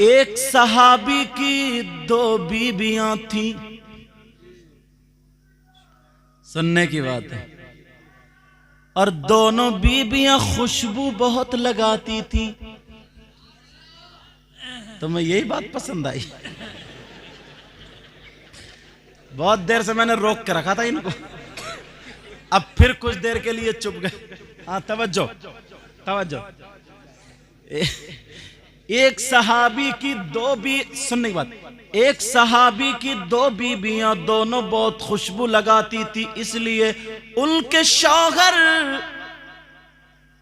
एक सहाबी की दो बीबियां थी। सुनने की बात है। और दोनों बीबियां खुशबू बहुत लगाती थी। तो मैं यही बात पसंद आई। बहुत देर से मैंने रोक के रखा था इनको, अब फिर कुछ देर के लिए चुप गए। हाँ तवज्जो तवज्जो। एक सहाबी की दो बी सुनने की बात, एक सहाबी की दो बीबियां दोनों बहुत खुशबू लगाती थी, इसलिए उनके शौहर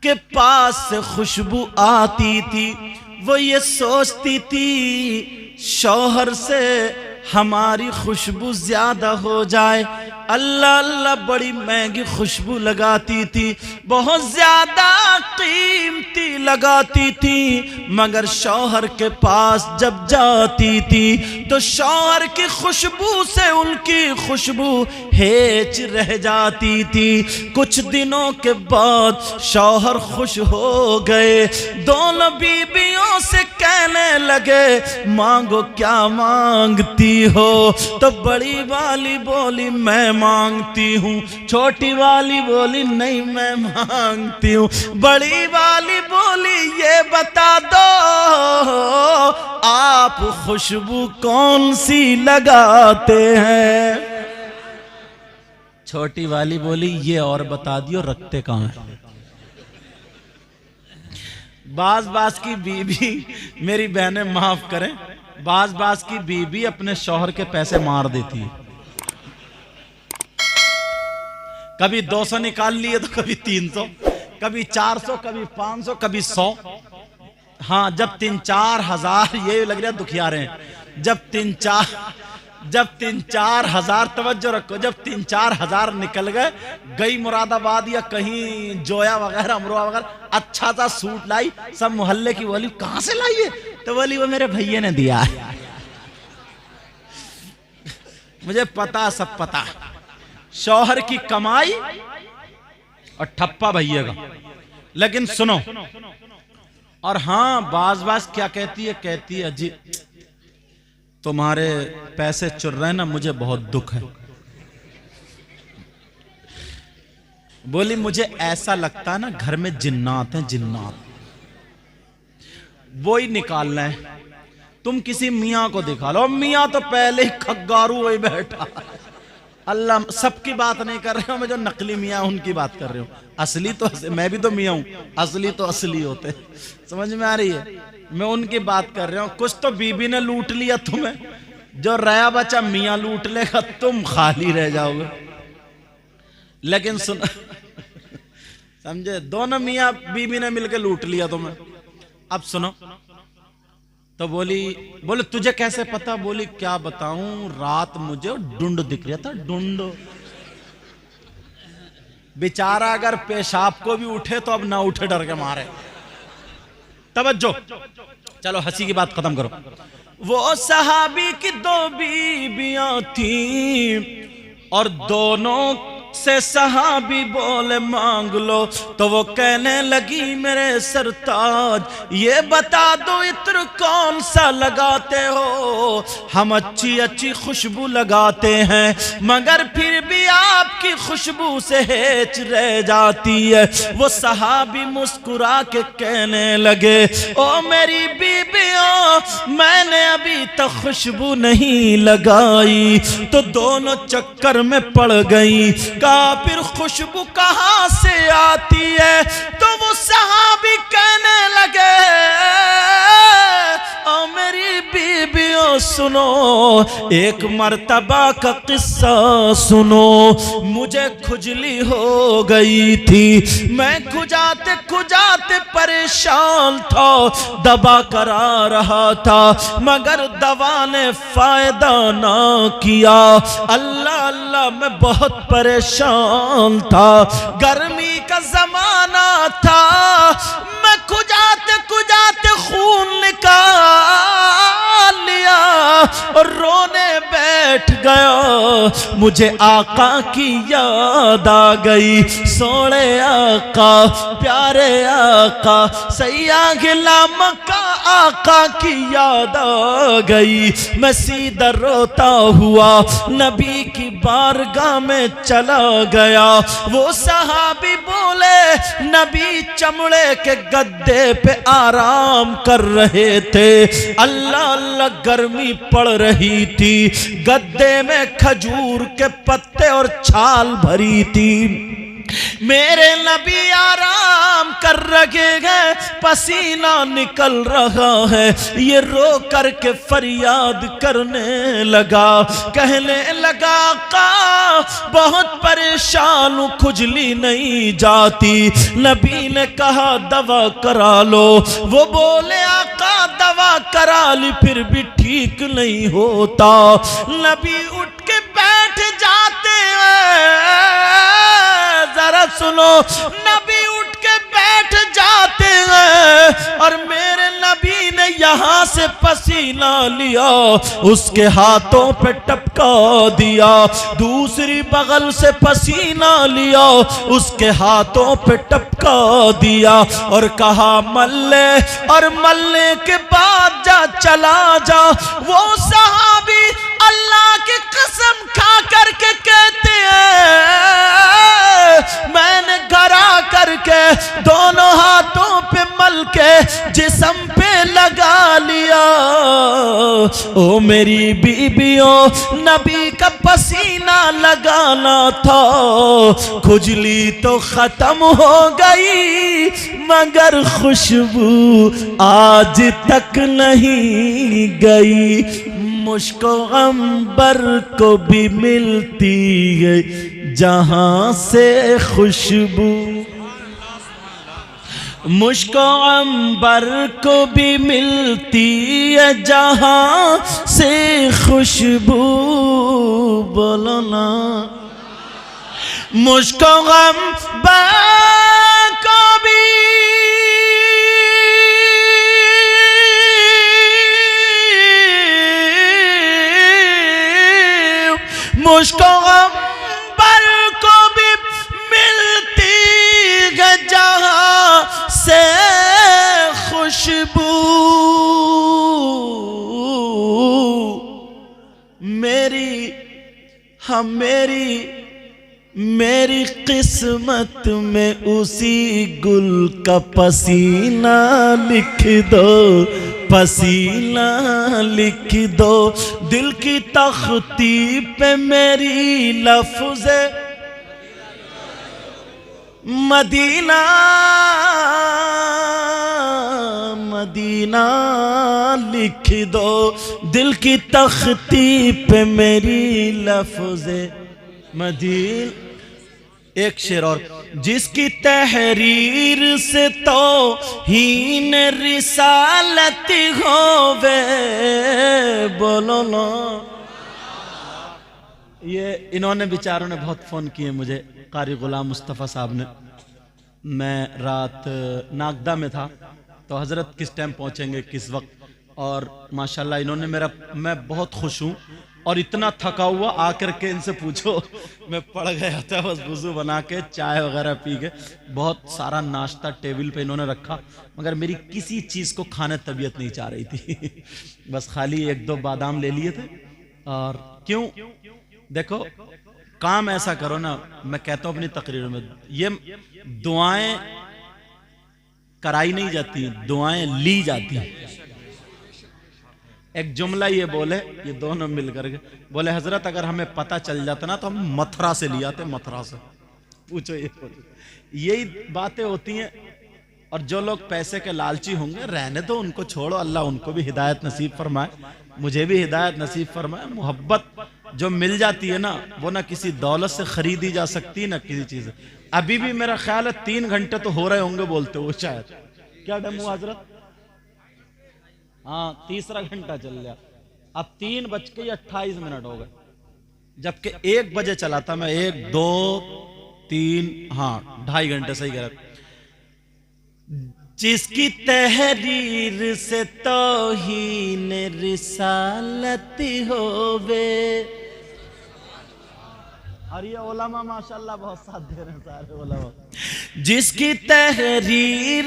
के पास से खुशबू आती थी। वो ये सोचती थी शौहर से हमारी खुशबू ज्यादा हो जाए। अल्लाह अल्लाह बड़ी महंगी खुशबू लगाती थी, बहुत ज्यादा कीमती लगाती थी, मगर शौहर के पास जब जाती थी तो शौहर की खुशबू से उनकी खुशबू हेच रह जाती थी। कुछ दिनों के बाद शौहर खुश हो गए, दोनों बीबियों से कहने लगे मांगो क्या मांगती हो। तो बड़ी वाली बोली मैं मांगती हूँ, छोटी वाली बोली नहीं मैं मांगती हूँ। बड़ी वाली बोली ये बता दो आप खुशबू कौन सी लगाते हैं। छोटी वाली बोली ये और बता दियो रखते कहाँ हैं। बाज बाज की बीबी, मेरी बहनें माफ करें, बाज बाज की बीबी अपने शौहर के पैसे मार देती है। कभी 200 निकाल लिए तो कभी 300, कभी 400, कभी 500, कभी 100। हाँ जब 3-4 हजार, ये लग रहा है दुखिया रहे हैं, जब 3-4 हजार, तवज्जो रखो, जब 3-4 हजार निकल गए, गई मुरादाबाद या कहीं जोया वगैरह अमरोहा वगैरह, अच्छा सा सूट लाई, सब मोहल्ले की बोली कहां से लाई है, तो बोली वो मेरे भैया ने दिया है। मुझे पता, सब पता, शौहर की कमाई और ठप्पा भैया का। लेकिन सुनो, और हाँ बाज बाज क्या कहती है, कहती है जी तुम्हारे पैसे चुर रहे हैं ना, मुझे बहुत दुख है। बोली मुझे ऐसा लगता है ना घर में जिन्नात हैं, जिन्नात वो ही निकालना है। तुम किसी मियाँ को दिखा लो, मियाँ तो पहले ही खग्गारू वही बैठा। अल्लाह, सबकी बात नहीं कर रहे हो मैं, जो नकली मियाँ उनकी बात कर रहे हो। असली तो मैं भी तो मियाँ हूं, असली तो असली होते। समझ में आ रही है, मैं उनकी बात कर रहा हूं। कुछ तो बीबी ने लूट लिया तुम्हें, जो रया बचा मियाँ लूट लेगा, तुम खाली रह जाओगे। लेकिन सुन समझे, दोनों मियाँ बीबी ने मिलकर लूट लिया तुम्हें। अब सुनो, तो बोले तुझे कैसे पता। बोली क्या बताऊं, रात मुझे डुंड दिख रहा था, डुंड। बेचारा अगर पेशाब को भी उठे तो अब ना उठे, डर के मारे। तवज्जो, चलो हंसी की बात खत्म करो। वो सहाबी की दो बीबियां थी और दोनों से सहाबी बोले मांग लो। तो वो कहने लगी मेरे सरताज ये बता दो इत्र कौन सा लगाते हो, हम अच्छी अच्छी खुशबू लगाते हैं मगर फिर भी आपकी खुशबू से हेच रह जाती है। वो सहाबी मुस्कुरा के कहने लगे ओ मेरी बीबियों मैंने अभी तक खुशबू नहीं लगाई। तो दोनों चक्कर में पड़ गई, कहा फिर खुशबू कहां से आती है। तो वो सहाबी कहने लगे ओ मेरी बीबियों सुनो, एक मर्तबा का किस्सा सुनो। मुझे खुजली हो गई थी, मैं खुजाते खुजाते परेशान था, दवा करा रहा था मगर दवा ने फायदा ना किया। अल्लाह अल्लाह मैं बहुत परेशान था, गर्मी का जमाना था, मैं खुजाते खुजाते खून निकाल लिया और रोने बैठ बैठ गया, मुझे आका की याद आ गई। सोने आका, प्यारे आका, सैया गुलाम का आका की याद आ गई। मैं सीधा रोता हुआ नबी की बारगाह में चला गया। वो सहाबी बोले, नबी चमड़े के गद्दे पे आराम कर रहे थे। अल्लाह अल्लाह गर्मी पड़ रही थी। गद्दे में खजूर के पत्ते और छाल भरी थी। मेरे नबी आराम कर रहे हैं, पसीना निकल रहा है। ये रो करके फरियाद करने लगा, कहने लगा का बहुत परेशान हूँ, खुजली नहीं जाती। नबी ने कहा दवा करा लो। वो बोले आका दवा करा ली फिर भी ठीक नहीं होता। नबी उठ के बैठ जाते हैं, जरा सुनो, नबी उठ के बैठ जाते हैं और मेरे नबी ने यहां से पसीना लिया, उसके हाथों पे टपका दिया। दूसरी बगल से पसीना लिया, उसके हाथों पे टपका दिया और कहा मल्ले, और मल्ले के बाद जा चला जा। वो सहाबी अल्लाह की कसम खा करके कहते हैं, मैंने घर आ करके दोनों हाथों पे मल के जिस्म पे लगा लिया। ओ मेरी बीबियों, नबी का पसीना लगाना था, खुजली तो खत्म हो गई मगर खुशबू आज तक नहीं गई। मुश्को अंबर को भी मिलती है जहां से खुशबू, मुश्को अंबर को भी मिलती है जहां से खुशबू। बोलो ना, मुश्को अंबर को भी मुश्को अंबर को भी मिलती है जहां से खुशबू। मेरी हम मेरी किस्मत में उसी गुल का पसीना लिख दो, पसीना लिख दो। दिल की तख्ती पे मेरी लफ्ज़ मदीना, मदीना लिख दो। दिल की तख्ती पे मेरी लफ्ज़ मदीना। एक शेर और, जिसकी तहरीर से तो हीन रिसालत होवे। बोलो ना, ये इन्होंने बेचारों ने बहुत फ़ोन किए मुझे, कारी गुलाम मुस्तफ़ा साहब ने। मैं रात नागदा में था, तो हज़रत किस टाइम पहुँचेंगे किस वक्त, और माशाल्लाह इन्होंने मेरा, मैं बहुत खुश हूँ और इतना थका हुआ आकर के इनसे पूछो, मैं पड़ गया था बस वुज़ू बना के चाय वगैरह पी के। बहुत सारा नाश्ता टेबल पे इन्होंने रखा, मगर मेरी किसी चीज़ को खाने तबीयत नहीं चाह रही थी। बस खाली एक दो बादाम ले लिए थे। और क्यों, देखो काम ऐसा करो ना, मैं कहता हूँ अपनी तकरीर में, ये दुआएं कराई नहीं जाती, दुआएं ली जाती हैं। एक जुमला ये बोले, ये दोनों मिलकर के बोले, हजरत अगर हमें पता चल जाता ना तो हम मथुरा से ले आते, मथुरा से। पूछो ये, यही बातें होती हैं। और जो लोग पैसे के लालची होंगे रहने दो, उनको छोड़ो, अल्लाह उनको भी हिदायत नसीब फरमाए, मुझे भी हिदायत नसीब फरमाए। मोहब्बत जो मिल जाती है ना, वो ना किसी दौलत से खरीदी जा सकती, ना किसी चीज से। अभी भी मेरा ख्याल है 3 घंटे तो हो रहे होंगे बोलते हुए शायद। क्या टाइम हुआ हजरत? हाँ, तीसरा घंटा चल गया। अब 3:28 हो गए, जबकि 1 बजे चला था मैं। 1, 2, 3, हाँ 2.5 घंटे सही कह रहा। जिसकी तहरीर से तौहीन रिसालत होवे, और ये उलमा माशाल्लाह बहुत साथ दे रहे हैं सारे उलमा। जिसकी तहरीर,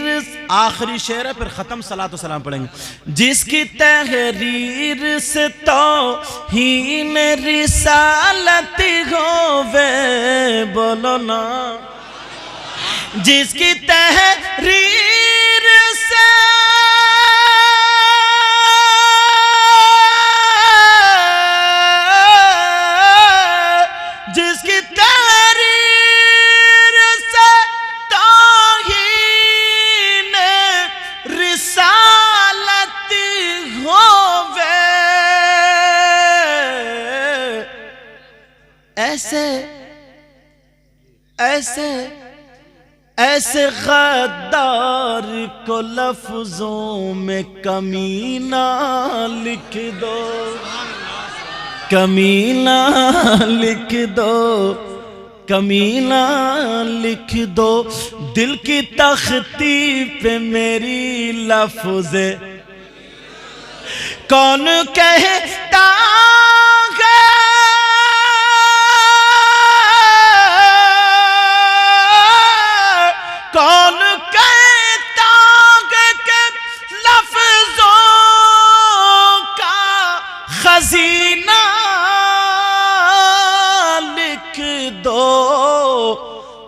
आखिरी शेर है फिर खत्म, सलातो सलाम पढ़ेंगे। जिसकी तहरीर से तौहीन रिसालत होवे, बोलो ना। जिसकी तहरीर से ऐसे ऐसे ऐसे गद्दार को लफ्जों में कमीना लिख दो, कमीना लिख दो, कमीना लिख दो। दिल की तख्ती पे मेरी लफ्ज़े कौन कहता कौन कहता कि लफ्जों का खजीना लिख दो।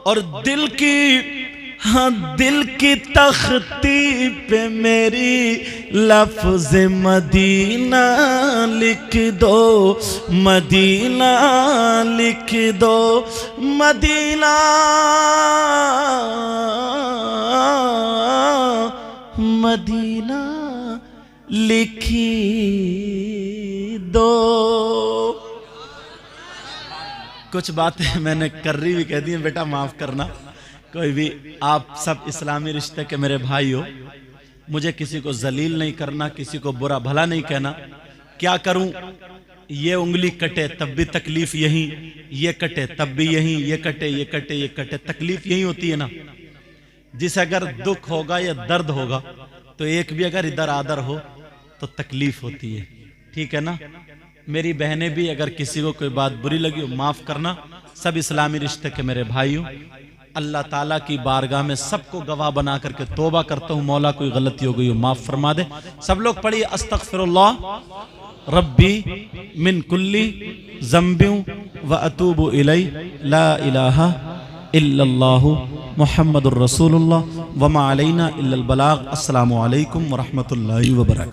और दिल की, हाँ दिल की तख्ती पे मेरी लफ्ज मदीना लिख दो, मदीना लिख दो, मदीना मदीना लिखी दो। कुछ बातें मैंने कर्री भी कह दी हैं, बेटा माफ करना। कोई भी, आप सब इस्लामी रिश्ते के मेरे भाई हो, मुझे किसी को जलील नहीं करना, किसी को बुरा भला नहीं कहना। क्या करूं, ये उंगली कटे तब भी तकलीफ यही, ये कटे तब भी यही, ये कटे ये कटे ये कटे, तकलीफ यही होती है ना। जिसे अगर दुख होगा या दर्द होगा तो एक भी अगर इधर आदर हो तो तकलीफ होती है, ठीक है ना। मेरी बहनें भी, अगर किसी को कोई बात बुरी लगी हो माफ करना। सब इस्लामी रिश्ते के मेरे भाई हो, अल्लाह ताला की बारगाह में सबको गवाह बना करके तौबा करता हूँ, मौला कोई गलती हो गई हो माफ फरमा दे। सब लोग पढ़िए अस्तगफिरुल्लाह रब्बी मिन कुल्ली ज़ंबिन व अतूबु इलै, ला इलाहा इल्लल्लाहु मुहम्मदुर रसूलुल्लाह व मा अलैना इल्लल बलाग। अस्सलामु अलैकुम व रहमतुल्लाहि व बरकातहू।